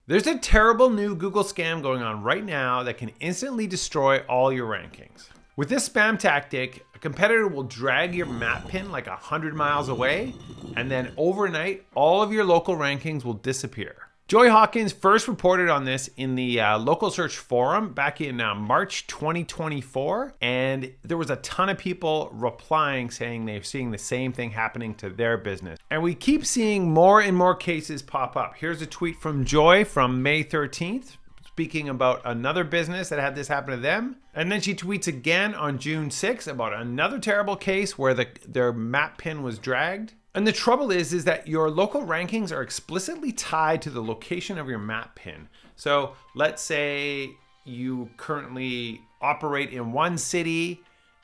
There's a terrible new Google scam going on right now that can instantly destroy all your rankings. With this spam tactic, a competitor will drag your map pin like 100 miles away, and then overnight, all of your local rankings will disappear. Joy Hawkins first reported on this in the local search forum back in March 2024, and there was a ton of people replying saying they're seeing the same thing happening to their business. And we keep seeing more and more cases pop up. Here's a tweet from Joy from May 13th, speaking about another business that had this happen to them. And then she tweets again on June 6th about another terrible case where their map pin was dragged. And the trouble is that your local rankings are explicitly tied to the location of your map pin. So let's say you currently operate in one city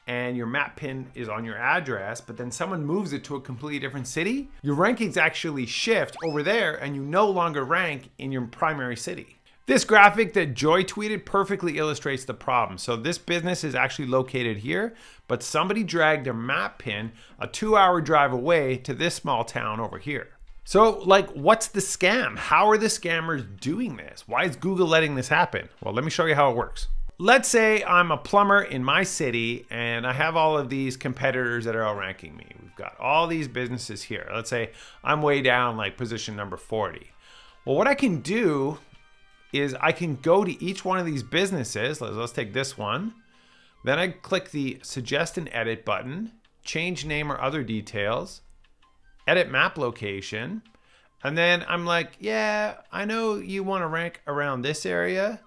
and your map pin is on your address, but then someone moves it to a completely different city. Your rankings actually shift over there and you no longer rank in your primary city. This graphic that Joy tweeted perfectly illustrates the problem. So this business is actually located here, but somebody dragged their map pin a 2-hour drive away to this small town over here. So what's the scam? How are the scammers doing this? Why is Google letting this happen? Well, let me show you how it works. Let's say I'm a plumber in my city and I have all of these competitors that are outranking me. We've got all these businesses here. Let's say I'm way down like position number 40. Well, what I can do is I can go to each one of these businesses. Let's take this one. Then I click the suggest and edit button, change name or other details, edit map location. And then I'm like, yeah, I know you want to rank around this area,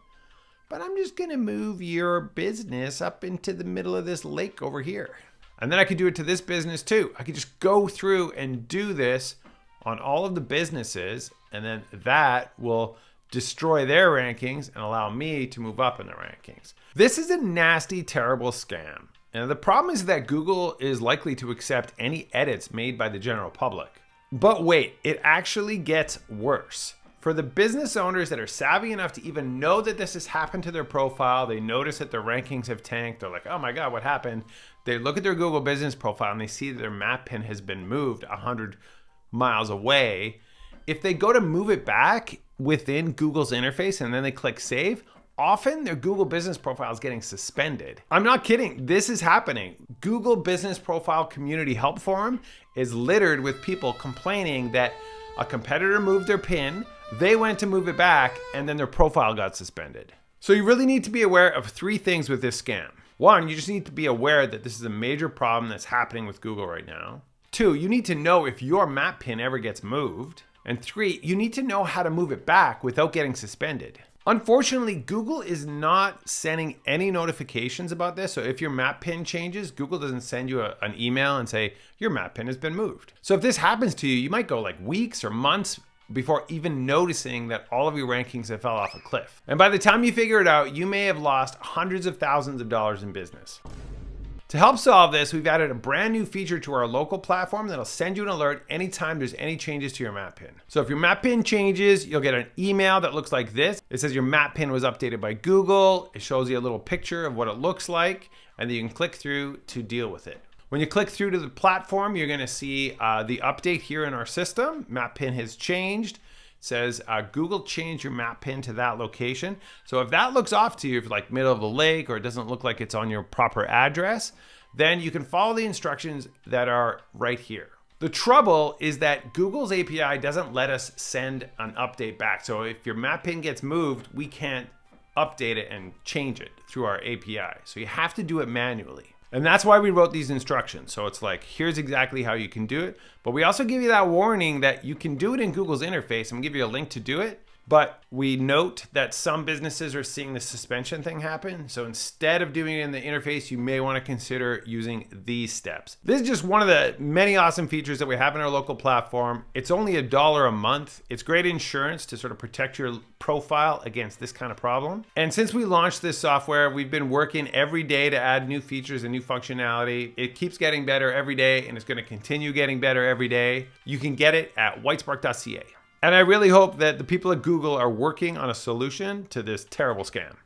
but I'm just going to move your business up into the middle of this lake over here. And then I could do it to this business too. I could just go through and do this on all of the businesses, and then that will destroy their rankings and allow me to move up in the rankings. This is a nasty, terrible scam. And the problem is that Google is likely to accept any edits made by the general public. But wait, it actually gets worse. For the business owners that are savvy enough to even know that this has happened to their profile, they notice that their rankings have tanked. They're like, oh my God, what happened? They look at their Google business profile and they see that their map pin has been moved 100 miles away. If they go to move it back within Google's interface and then they click save, often their Google business profile is getting suspended. I'm not kidding, this is happening. Google Business Profile Community Help Forum is littered with people complaining that a competitor moved their pin, they went to move it back, and then their profile got suspended. So you really need to be aware of 3 things with this scam. 1, you just need to be aware that this is a major problem that's happening with Google right now. 2, you need to know if your map pin ever gets moved. And 3, you need to know how to move it back without getting suspended. Unfortunately, Google is not sending any notifications about this. So if your map pin changes, Google doesn't send you an email and say, your map pin has been moved. So if this happens to you, you might go like weeks or months before even noticing that all of your rankings have fell off a cliff. And by the time you figure it out, you may have lost hundreds of thousands of dollars in business. To help solve this, we've added a brand new feature to our local platform that'll send you an alert anytime there's any changes to your map pin. So if your map pin changes, you'll get an email that looks like this. It says your map pin was updated by Google. It shows you a little picture of what it looks like, and then you can click through to deal with it. When you click through to the platform, you're gonna see the update here in our system. Map pin has changed. It says Google changed your map pin to that location. So if that looks off to you, if you're like middle of the lake or it doesn't look like it's on your proper address, then you can follow the instructions that are right here. The trouble is that Google's API doesn't let us send an update back. So if your map pin gets moved, we can't update it and change it through our API. So you have to do it manually. And that's why we wrote these instructions. So it's like, here's exactly how you can do it. But we also give you that warning that you can do it in Google's interface, and we'll give you a link to do it. But we note that some businesses are seeing the suspension thing happen. So instead of doing it in the interface, you may want to consider using these steps. This is just one of the many awesome features that we have in our local platform. It's only $1 a month. It's great insurance to sort of protect your profile against this kind of problem. And since we launched this software, we've been working every day to add new features and new functionality. It keeps getting better every day, and it's going to continue getting better every day. You can get it at whitespark.ca. And I really hope that the people at Google are working on a solution to this terrible scam.